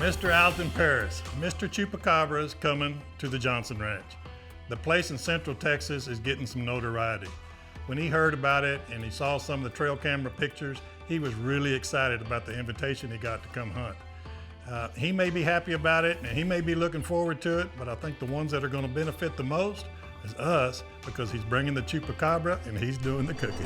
Mr. Alton Paris, Mr. Chupacabra is coming to the Johnson Ranch. The place in Central Texas is getting some notoriety. When he heard about it and he saw some of the trail camera pictures, he was really excited about the invitation he got to come hunt. He may be happy about it and he may be looking forward to it, but I think the ones that are going to benefit the most is us, because he's bringing the Chupacabra and he's doing the cooking.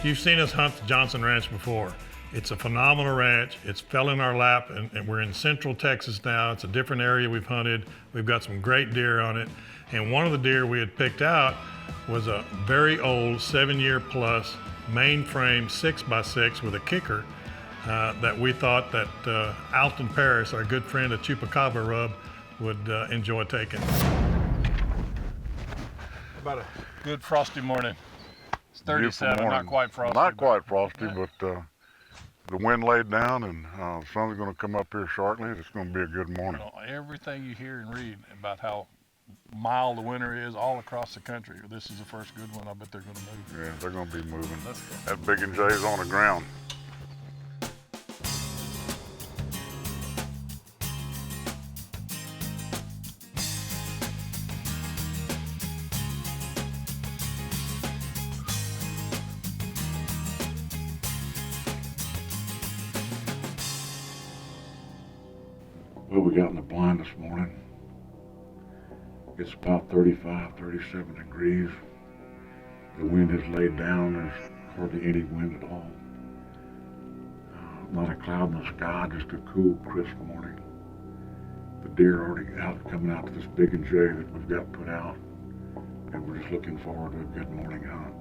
You've seen us hunt the Johnson Ranch before. It's a phenomenal ranch. It's fell in our lap, and we're in Central Texas now. It's a different area we've hunted. We've got some great deer on it. And one of the deer we had picked out was a very old 7-year plus mainframe 6x6 with a kicker that we thought that Alton Paris, our good friend at Chupacabra Rub, would enjoy taking. About a good frosty morning. It's 37, not quite frosty. Not quite frosty, but the wind laid down and the sun's going to come up here shortly. It's going to be a good morning. You know, everything you hear and read about how mild the winter is all across the country, this is the first good one. I bet they're going to move. Yeah, they're going to be moving. That Big and J's on the ground. Well, we got in the blind this morning. It's about 35, 37 degrees. The wind has laid down. There's hardly any wind at all. Not a cloud in the sky, just a cool, crisp morning. The deer are already out, coming out to this Big and J that we've got put out. And we're just looking forward to a good morning hunt.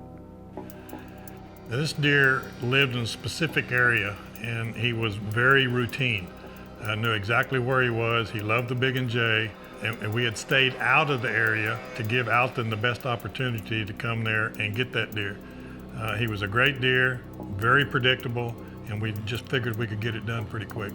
Now, this deer lived in a specific area and he was very routine. I knew exactly where he was. He loved the Big and J, and we had stayed out of the area to give Alton the best opportunity to come there and get that deer. He was a great deer, very predictable, and we just figured we could get it done pretty quick.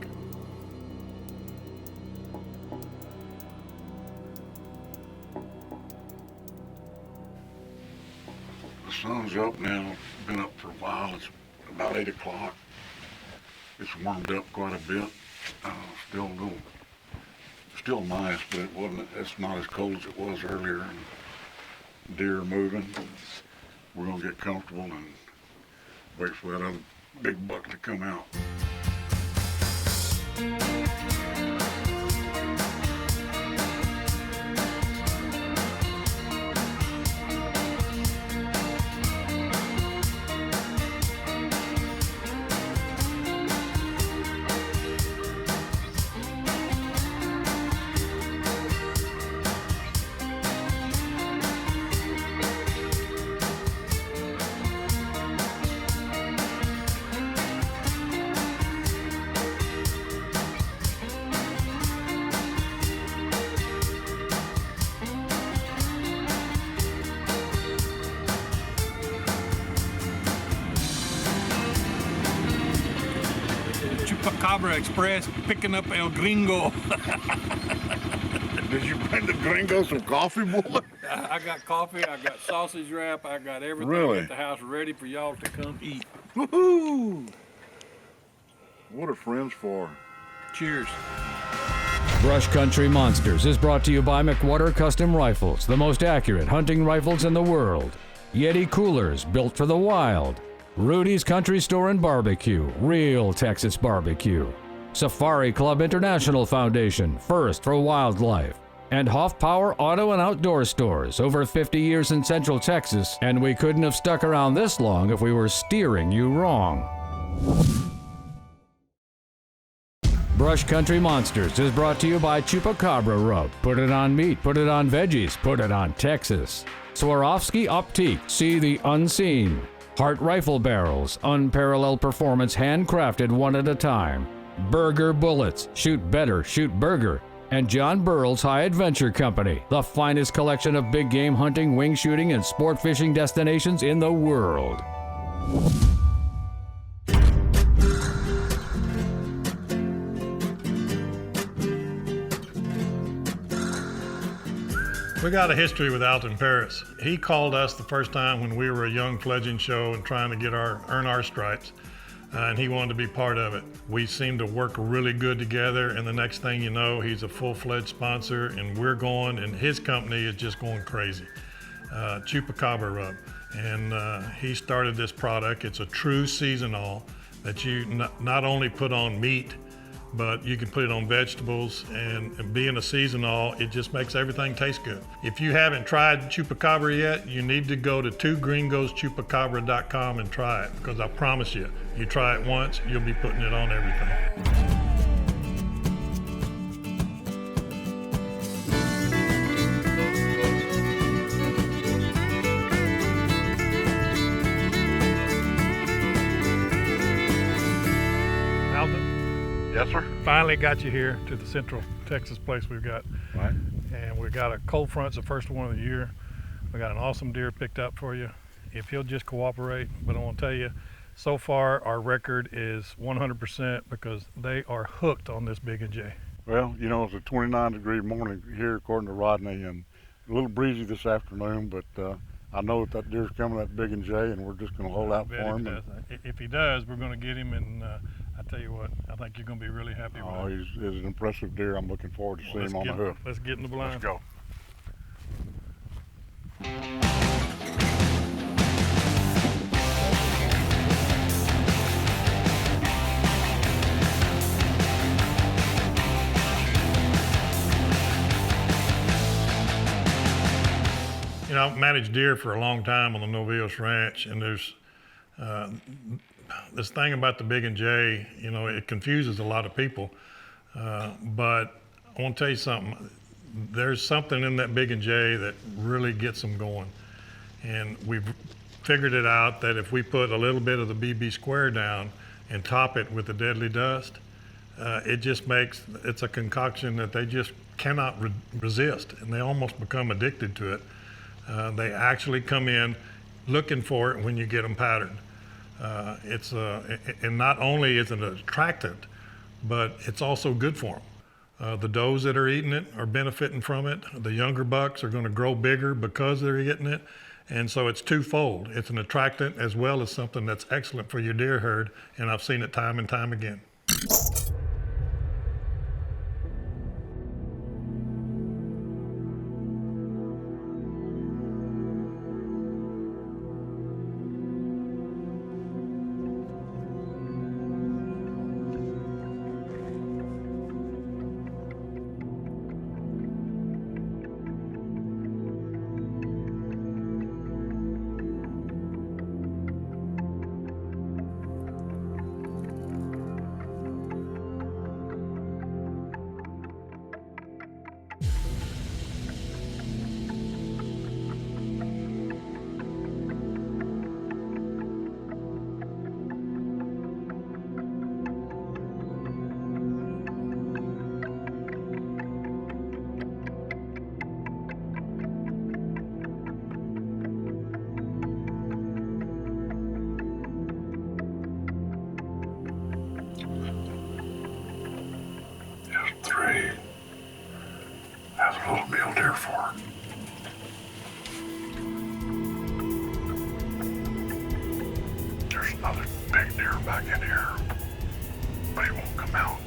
The sun's up now. Been up for a while. It's about 8 o'clock. It's warmed up quite a bit. Still nice, but it's not as cold as it was earlier, and deer are moving. We're gonna get comfortable and wait for that other big buck to come out. Chupacabra Express picking up El Gringo. Did you bring the gringo some coffee, boy? I got coffee, I got sausage wrap, I got everything Really? at the house ready for y'all to come eat. Woohoo! What are friends for? Cheers. Brush Country Monsters is brought to you by McWhorter Custom Rifles, the most accurate hunting rifles in the world. Yeti Coolers, built for the wild. Rudy's Country Store and Barbecue, real Texas barbecue. Safari Club International Foundation, first for wildlife. And Hoff Power Auto and Outdoor Stores, over 50 years in Central Texas, and we couldn't have stuck around this long if we were steering you wrong. Brush Country Monsters is brought to you by Chupacabra Rub. Put it on meat, put it on veggies, put it on Texas. Swarovski Optique, see the unseen. Hart Rifle Barrels, unparalleled performance, handcrafted one at a time. Burger Bullets, shoot better, shoot burger. And John Burrell's High Adventure Company, the finest collection of big game hunting, wing shooting, and sport fishing destinations in the world. We got a history with Alton Paris. He called us the first time when we were a young fledgling show and trying to get earn our stripes, and he wanted to be part of it. We seem to work really good together, and the next thing you know, he's a full-fledged sponsor, and we're going, and his company is just going crazy. Chupacabra Rub, and he started this product. It's a true seasonal that you not only put on meat, but you can put it on vegetables, and being a seasonal, it just makes everything taste good. If you haven't tried Chupacabra yet, you need to go to twogringoschupacabra.com and try it, because I promise you, you try it once, you'll be putting it on everything. Yes, sir. Finally got you here to the Central Texas place we've got. Right. And we got a cold front's the first one of the year. We got an awesome deer picked up for you if he'll just cooperate. But I want to tell you, so far our record is 100% because they are hooked on this Big and J. Well, you know, it's a 29-degree morning here according to Rodney, and a little breezy this afternoon, but I know that deer's coming, that Big and J, and we're just going to hold out for him. If he does, we're going to get him, and I tell you what, I think you're going to be really happy with him. He's an impressive deer. I'm looking forward to seeing him on the hoof. Let's get in the blind. Let's go. You know, I've managed deer for a long time on the Novillos Ranch, and there's this thing about the Big and J, you know, it confuses a lot of people. But I want to tell you something. There's something in that Big and J that really gets them going. And we've figured it out that if we put a little bit of the BB square down and top it with the deadly dust, it just makes, it's a concoction that they just cannot resist, and they almost become addicted to it. They actually come in looking for it when you get them patterned. And not only is it an attractant, but it's also good for them. The does that are eating it are benefiting from it. The younger bucks are going to grow bigger because they're getting it. And so it's twofold. It's an attractant as well as something that's excellent for your deer herd, and I've seen it time and time again. before. There's another big deer back in here, but he won't come out.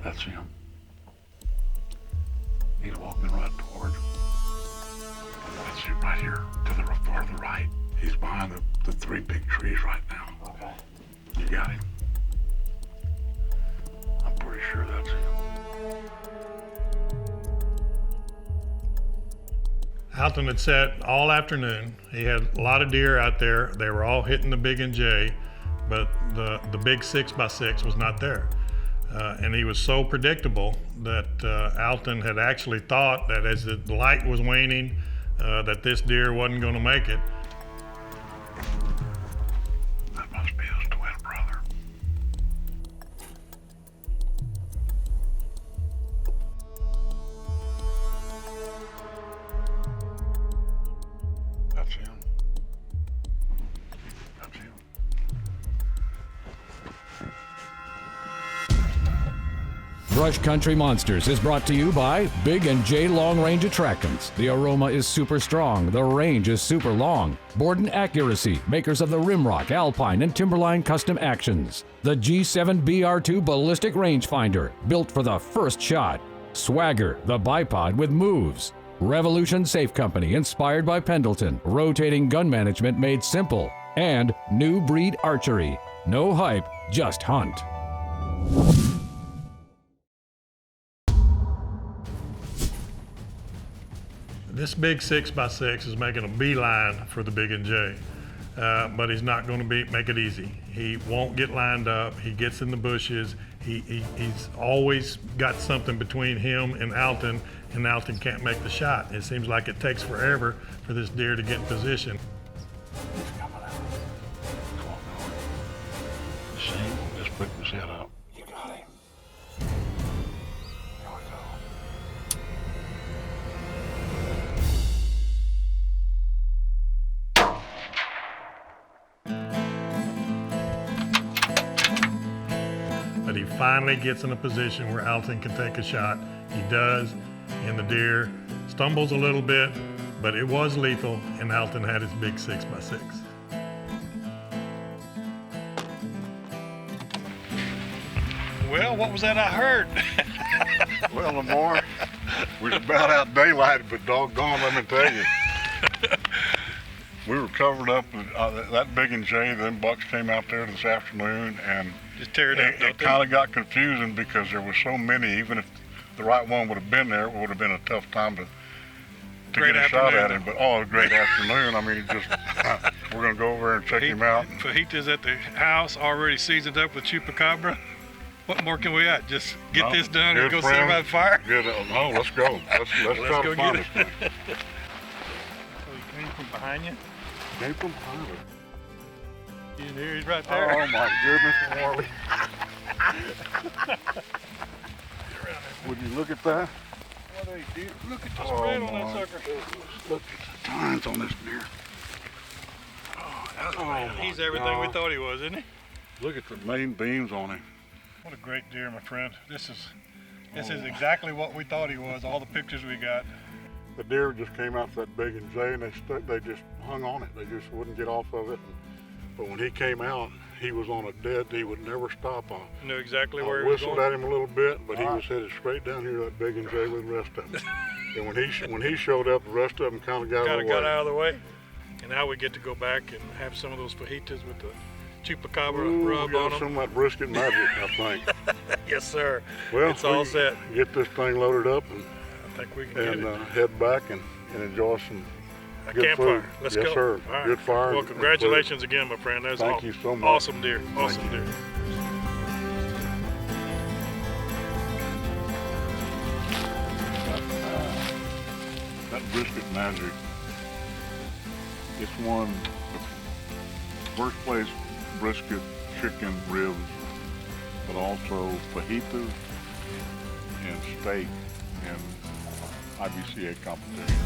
That's him. He's walking right toward. That's him right here, to the far to the right. He's behind the three big trees right now. Okay. You got him? I'm pretty sure that's him. Alton had sat all afternoon. He had a lot of deer out there. They were all hitting the Big and J, but the big 6x6 was not there. And he was so predictable that Alton had actually thought that as the light was waning, that this deer wasn't going to make it. That must be his twin brother. That's him. That's him. Brush Country Monsters is brought to you by Big and J Long Range Attractants. The aroma is super strong. The range is super long. Borden Accuracy, makers of the Rimrock, Alpine, and Timberline custom actions. The G7 BR2 Ballistic Rangefinder, built for the first shot. Swagger, the bipod with moves. Revolution Safe Company, inspired by Pendleton. Rotating gun management made simple. And New Breed Archery. No hype, just hunt. This big 6x6 is making a beeline for the Big and J, but he's not going to make it easy. He won't get lined up. He gets in the bushes. He's always got something between him and Alton can't make the shot. It seems like it takes forever for this deer to get in position. He's coming out. Come on, Norman. See, just put his head up. You got him. Here we go. But he finally gets in a position where Alton can take a shot. He does, and the deer stumbles a little bit, but it was lethal, and Alton had his big 6x6. Well, what was that I heard? Well, Lamar, we was about out daylight, but doggone, let me tell you. We were covered up with that Big and J. Them bucks came out there this afternoon, and Just tear it up. it kind of got confusing because there were so many. Even if the right one would have been there, it would have been a tough time to get a shot at him. But a great afternoon. I mean, it just we're gonna go over and check him out. Fajitas at the house, already seasoned up with Chupacabra. What more can we add? Just get this done and go set him on fire? Good. No, let's go. Let's try go to find get this it. thing. So he came from behind you? Came from behind us. You can hear he's right there. Oh my goodness, Marley. Would you look at that? What do you do? Look at the Oh, spread on my that sucker. Look at the tines on this deer. He's everything we thought he was, isn't he? Look at the main beams on him. What a great deer, my friend. This is exactly what we thought he was. All the pictures we got. The deer just came out to that Big and J, and they just hung on it. They just wouldn't get off of it. But when he came out, he was on a dead. He would never stop on. Knew exactly where I he was whistled going. at him a little bit, but he was headed straight down here to that Big and J with the rest of them. And when he showed up, the rest of them kind of got out of the way. Got out of the way. And now we get to go back and have some of those fajitas with the Chupacabra Rub on them. Some of that brisket magic, I think. Yes, sir. Well, it's all set. Get this thing loaded up and I think we can get it. Head back and enjoy some A good campfire. food. Let's yes, go. sir. All right. Good fire. Well, congratulations again, my friend. That's Thank you so much. Awesome deer. Awesome deer. That brisket magic, it's won the first place brisket chicken ribs, but also fajitas and steak in IBCA competition.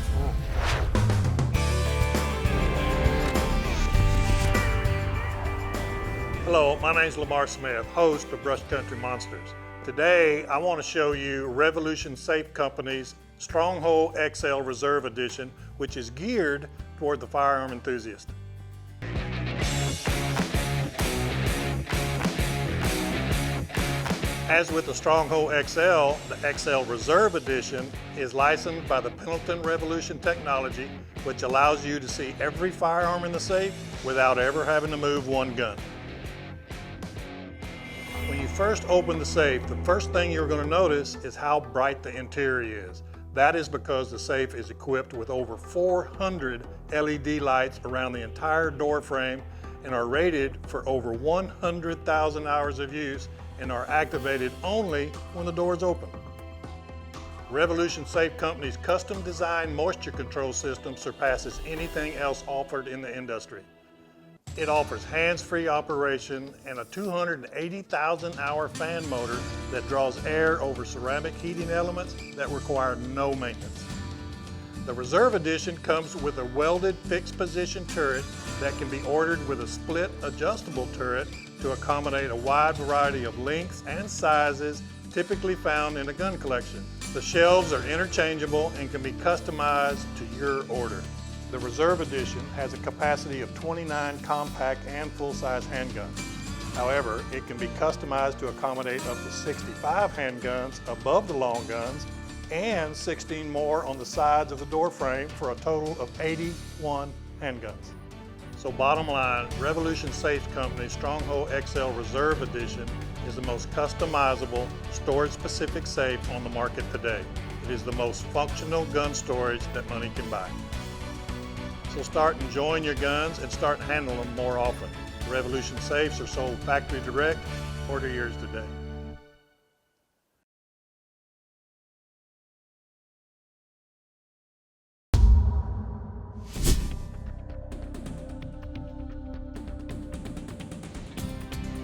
Hello, my name is Lamar Smith, host of Brush Country Monsters. Today, I want to show you Revolution Safe Company's Stronghold XL Reserve Edition, which is geared toward the firearm enthusiast. As with the Stronghold XL, the XL Reserve Edition is licensed by the Pendleton Revolution technology, which allows you to see every firearm in the safe without ever having to move one gun. When you first open the safe, the first thing you're going to notice is how bright the interior is. That is because the safe is equipped with over 400 LED lights around the entire door frame and are rated for over 100,000 hours of use and are activated only when the door is open. Revolution Safe Company's custom designed moisture control system surpasses anything else offered in the industry. It offers hands-free operation and a 280,000 hour fan motor that draws air over ceramic heating elements that require no maintenance. The Reserve Edition comes with a welded fixed position turret that can be ordered with a split adjustable turret to accommodate a wide variety of lengths and sizes typically found in a gun collection. The shelves are interchangeable and can be customized to your order. The Reserve Edition has a capacity of 29 compact and full-size handguns. However, it can be customized to accommodate up to 65 handguns above the long guns and 16 more on the sides of the door frame for a total of 81 handguns. So bottom line, Revolution Safe Company's Stronghold XL Reserve Edition is the most customizable, storage-specific safe on the market today. It is the most functional gun storage that money can buy. So start enjoying your guns and start handling them more often. Revolution Safes are sold factory direct. Order yours today.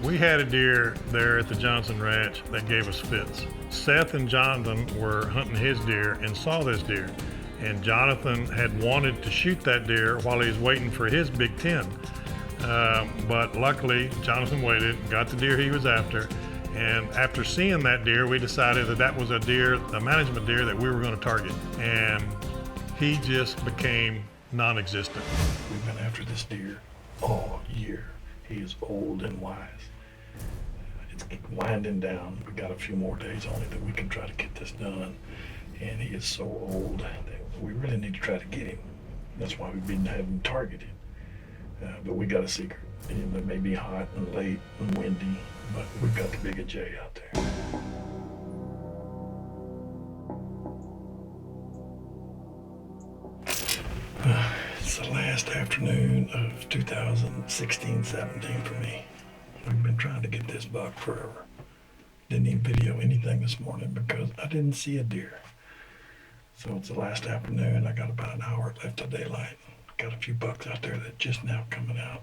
We had a deer there at the Johnson Ranch that gave us fits. Seth and Jonathan were hunting his deer and saw this deer. And Jonathan had wanted to shoot that deer while he was waiting for his Big Ten. But luckily, Jonathan waited, got the deer he was after. And after seeing that deer, we decided that that was a deer, a management deer that we were going to target. And he just became non-existent. We've been after this deer all year. He is old and wise. It's winding down. We got a few more days on it that we can try to get this done. And he is so old that we really need to try to get him. That's why we've been having him targeted. But we got a secret. It may be hot and late and windy, but we've got the Big J out there. It's the last afternoon of 2016-17 for me. We've been trying to get this buck forever. Didn't even video anything this morning because I didn't see a deer. So it's the last afternoon. I got about an hour left of daylight. Got a few bucks out there that just now coming out.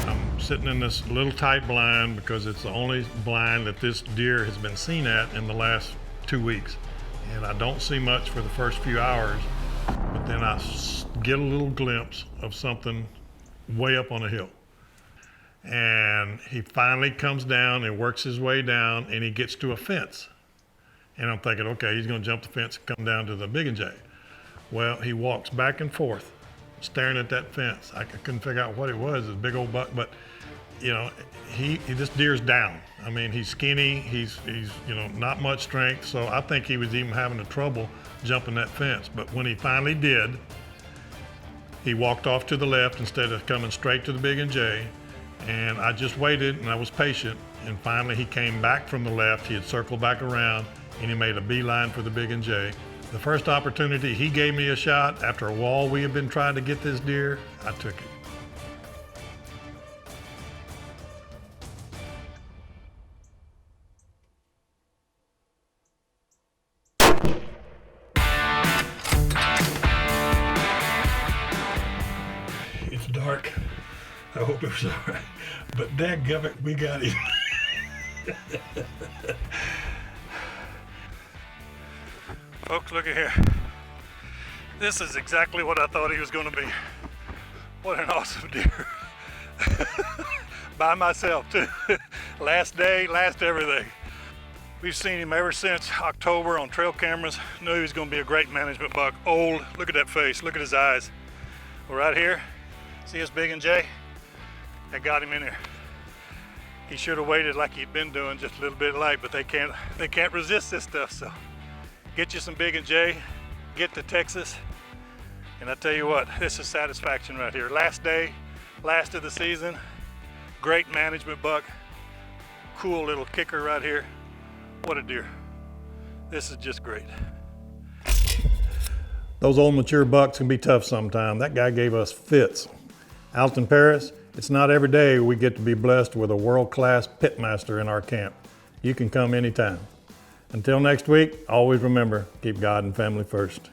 I'm sitting in this little tight blind because it's the only blind that this deer has been seen at in the last 2 weeks. And I don't see much for the first few hours, but then I get a little glimpse of something way up on a hill. And he finally comes down and works his way down and he gets to a fence. And I'm thinking, okay, he's gonna jump the fence and come down to the Big J. Well, he walks back and forth, staring at that fence. I couldn't figure out what it was, this big old buck, but you know, this deer's down. I mean, he's skinny, he's you know, not much strength, so I think he was even having a trouble jumping that fence. But when he finally did, he walked off to the left instead of coming straight to the Big J. And I just waited and I was patient. And finally he came back from the left. He had circled back around and he made a beeline for the Big J. The first opportunity he gave me a shot after a wall we had been trying to get this deer, I took it. It's dark. I hope it was all right. But dadgummit, we got him. Folks, look at here. This is exactly what I thought he was going to be. What an awesome deer. by myself too. Last day, last everything. We've seen him ever since October on trail cameras. Knew he was gonna be a great management buck. Old, look at that face, look at his eyes. Well, right here, see his big and J? That got him in here. He should have waited like he'd been doing, just a little bit late, but they can't resist this stuff. So get you some big and J, get to Texas, and I tell you what, this is satisfaction right here. Last day, last of the season, great management buck, cool little kicker right here. What a deer. This is just great. Those old mature bucks can be tough sometimes. That guy gave us fits. Alton Paris, it's not every day we get to be blessed with a world-class pitmaster in our camp. You can come anytime. Until next week, always remember, keep God and family first.